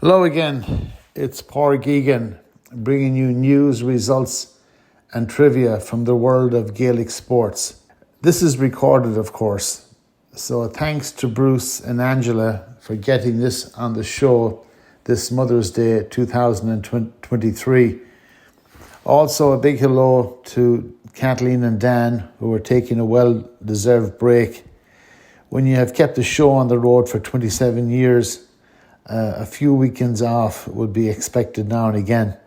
Hello again, it's Pádraig Egan bringing you news, results and trivia from the world of Gaelic sports. This is recorded, of course, so thanks to Bruce and Angela for getting this on the show this Mother's Day 2023. Also a big hello to Kathleen and Dan, who are taking a well-deserved break. When you have kept the show on the road for 27 years, a few weekends off would be expected now and again.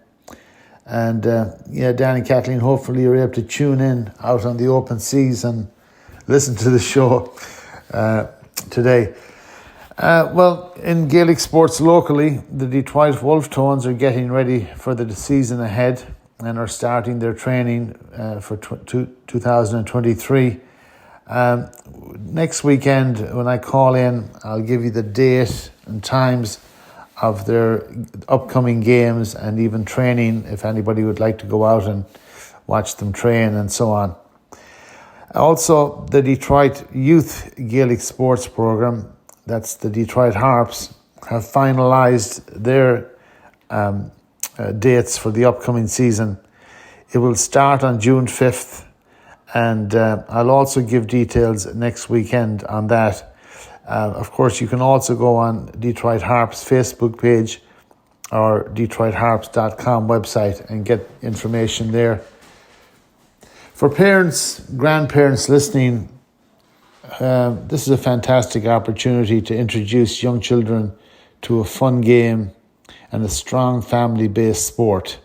And Dan and Kathleen, hopefully you're able to tune in out on the open seas and listen to the show today. Well, in Gaelic sports locally, the Detroit Wolftones are getting ready for the season ahead and are starting their training for 2023. Next weekend, when I call in, I'll give you the date and times of their upcoming games and even training if anybody would like to go out and watch them train and so on. Also, the Detroit Youth Gaelic Sports Programme, that's the Detroit Harps, have finalised their dates for the upcoming season. It will start on June 5th. And I'll also give details next weekend on that. Of course, you can also go on Detroit Harps Facebook page or DetroitHarps.com website and get information there. For parents, grandparents listening, this is a fantastic opportunity to introduce young children to a fun game and a strong family-based sport.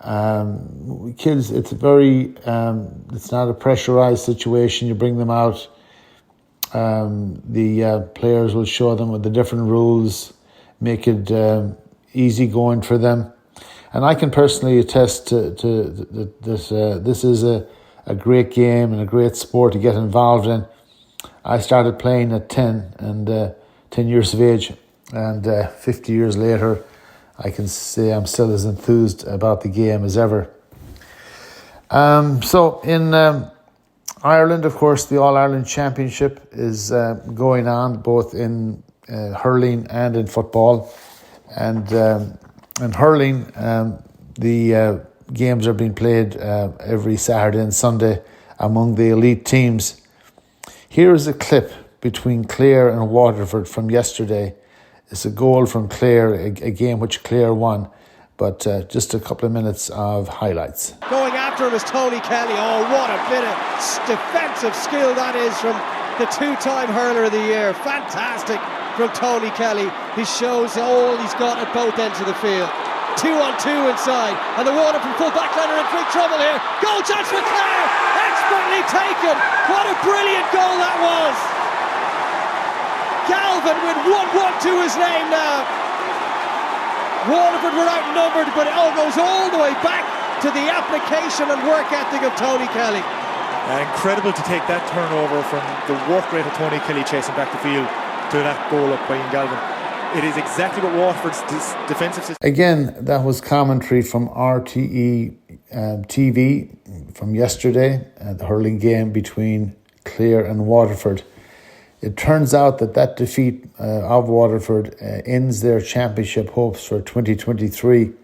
Kids, it's it's not a pressurized situation. You bring them out, the players will show them with the different rules, make it easy going for them. And I can personally attest to this. This is a great game and a great sport to get involved in. I started playing at 10 years of age, and 50 years later, I can say I'm still as enthused about the game as ever. So in Ireland, of course, the All-Ireland Championship is going on both in hurling and in football. And in hurling, the games are being played every Saturday and Sunday among the elite teams. Here is a clip between Clare and Waterford from yesterday. It's a goal from Clare, a game which Clare won, but just a couple of minutes of highlights. Going after him is Tony Kelly. Oh, what a bit of defensive skill that is from the two-time hurler of the year. Fantastic from Tony Kelly. He shows all he's got at both ends of the field. 2-on-2 inside, and the water from full back line are in big trouble here. Goal chance for Clare, expertly taken. What a brilliant goal that was. Galvin with 1-1 to his name now. Waterford were outnumbered, but it all goes all the way back to the application and work ethic of Tony Kelly. Incredible to take that turnover from the work rate of Tony Kelly chasing back the field to that goal up by Ian Galvin. It is exactly what Waterford's defensive system. Again, that was commentary from RTE TV from yesterday, the hurling game between Clare and Waterford. It turns out that defeat of Waterford ends their championship hopes for 2023.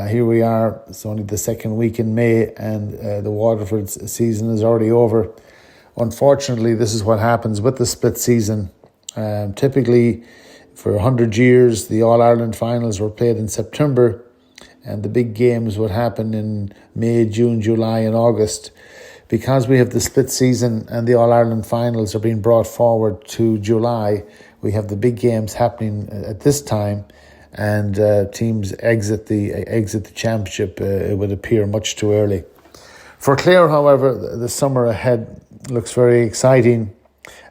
Here we are, it's only the second week in May, and the Waterford season is already over. Unfortunately, this is what happens with the split season. Typically, for 100 years, the All-Ireland finals were played in September, and the big games would happen in May, June, July and August. Because we have the split season and the All-Ireland finals are being brought forward to July, we have the big games happening at this time, and teams exit the championship, it would appear, much too early. For Clare, however, the summer ahead looks very exciting.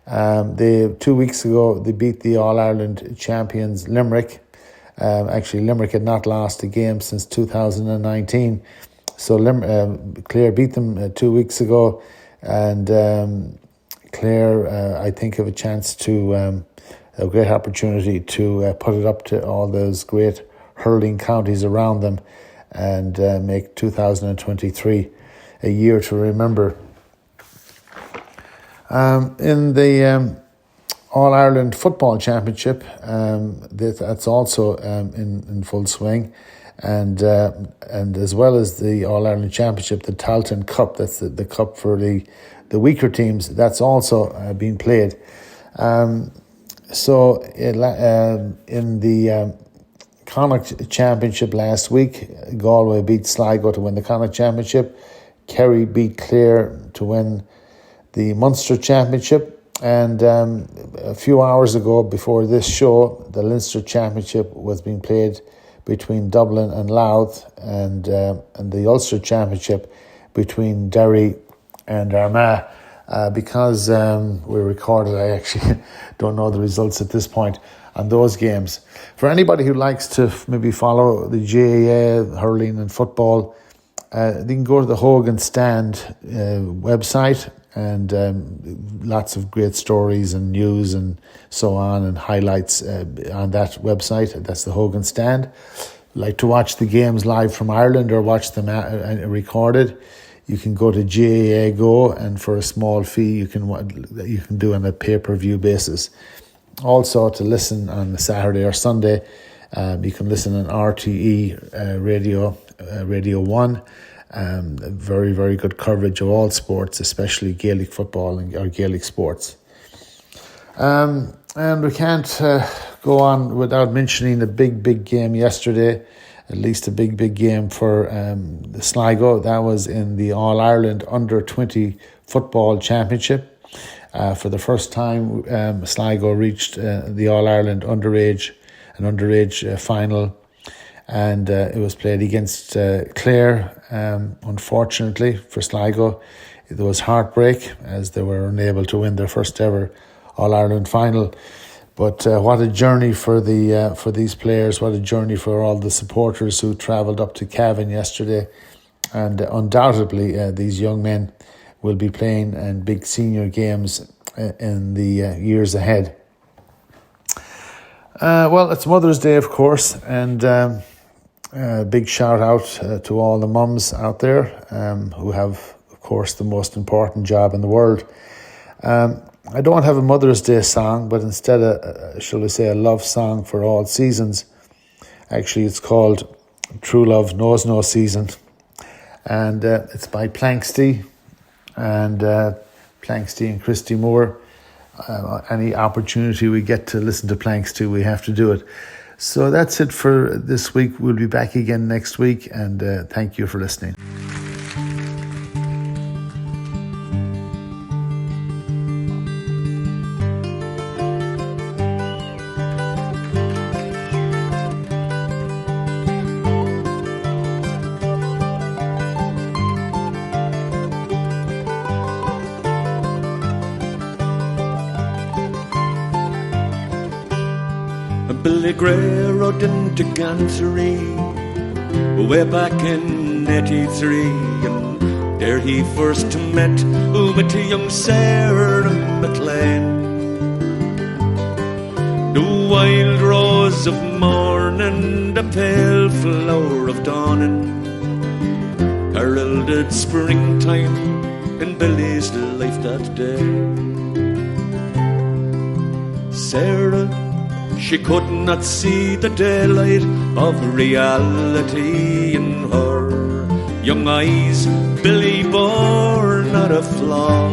2 weeks ago, they beat the All-Ireland champions Limerick. Actually, Limerick had not lost a game since 2019. So Clare beat them 2 weeks ago, and Clare, I think, have a chance to, a great opportunity to put it up to all those great hurling counties around them and make 2023 a year to remember. In the All-Ireland Football Championship, that's also in full swing. And as well as the All-Ireland Championship, the Tailteann Cup, that's the cup for the weaker teams, that's also being played. So in the Connacht Championship last week, Galway beat Sligo to win the Connacht Championship. Kerry beat Clare to win the Munster Championship. And a few hours ago, before this show, the Leinster Championship was being played between Dublin and Louth, and the Ulster Championship between Derry and Armagh. Because we're recorded, I actually don't know the results at this point on those games. For anybody who likes to maybe follow the GAA, hurling and football, they can go to the Hogan Stand website, and lots of great stories and news and so on, and highlights on that website. That's the Hogan Stand. Like to watch the games live from Ireland or watch them recorded, you can go to GAA Go, and for a small fee you can do on a pay-per-view basis. Also, to listen on the Saturday or Sunday, you can listen on RTE Radio 1. Very, very good coverage of all sports, especially Gaelic football or Gaelic sports. And we can't go on without mentioning the big game yesterday, at least a big game for the Sligo. That was in the All-Ireland Under-20 Football Championship. For the first time, Sligo reached the All-Ireland underage final, and it was played against Clare. Unfortunately for Sligo, there was heartbreak as they were unable to win their first ever All-Ireland final. But what a journey for these players! What a journey for all the supporters who travelled up to Cavan yesterday, and undoubtedly these young men will be playing in big senior games in the years ahead. Well, it's Mother's Day, of course, and big shout out to all the mums out there who have, of course, the most important job in the world. I don't have a Mother's Day song, but instead, shall we say, a love song for all seasons. Actually, it's called True Love Knows No Season, and it's by 𝕊𝕤𝕐 and 𝕊𝕤𝕐 and Christy Moore. Any opportunity we get to listen to 𝕊𝕤𝕐, we have to do it. So that's it for this week. We'll be back again next week, and thank you for listening. Billy Gray rode into Gantry way back in '83, and there he first met young Sarah McLean. The wild rose of morning, the pale flower of dawning, heralded springtime in Billy's life that day. Sarah, she could not see the daylight of reality in her young eyes. Billy bore not a flaw,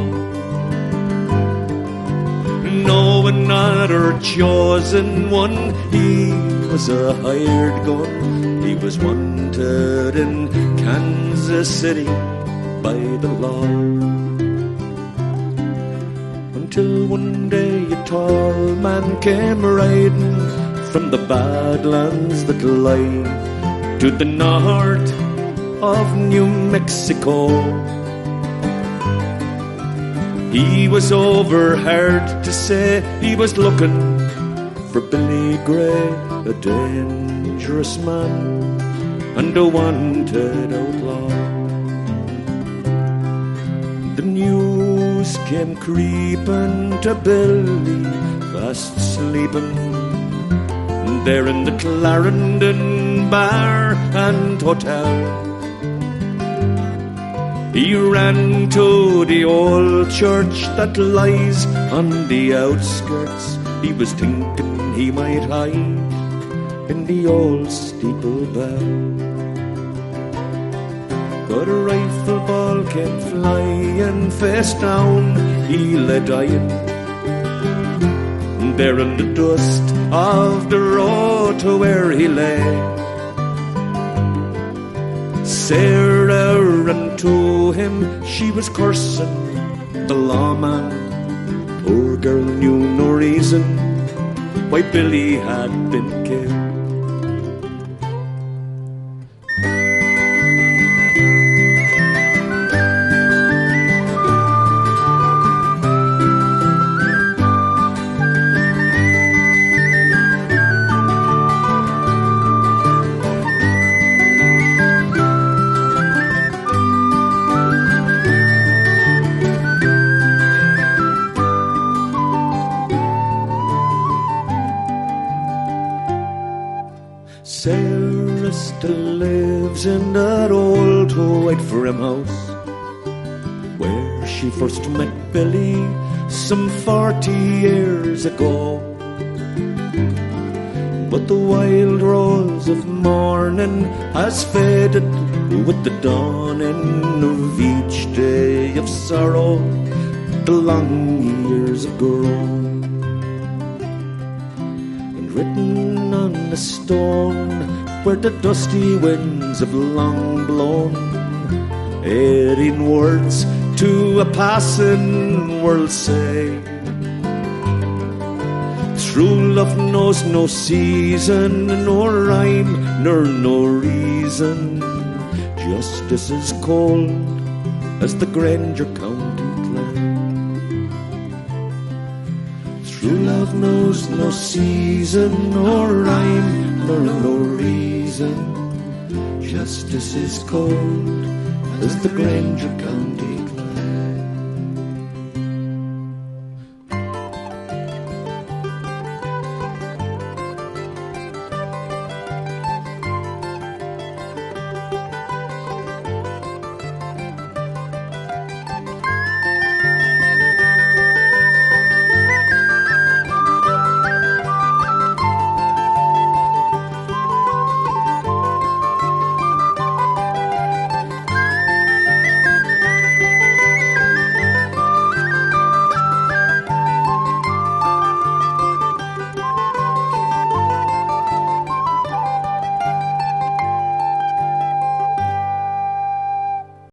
knowing not her chosen one. He was a hired gun, he was wanted in Kansas City by the law. Until one day a tall man came riding from the badlands that lie to the north of New Mexico. He was overheard to say he was looking for Billy Gray, a dangerous man and a wanted outlaw. The news came creeping to Billy, fast sleeping, there in the Clarendon Bar and Hotel. He ran to the old church that lies on the outskirts. He was thinking he might hide in the old steeple bell. But a rifle ball came flying face down, he lay dying there in the dust of the road to where he lay. Sarah ran to him, she was cursing the lawman. Poor girl knew no reason why Billy had been killed. Sarah still lives in that old ℎ𝕗𝐻𝑚 house where she first met Billy some 40 years ago. But the wild rose of morning has faded with the dawning of each day of sorrow. The long years have grown, and written on the stone where the dusty winds have long blown, adding words to a passing world say. True love knows no season, no rhyme, nor no reason. Justice is cold as the Grainger County Clare. True love knows no season, nor rhyme, nor no reason. Justice is cold as the Grainger County Clare.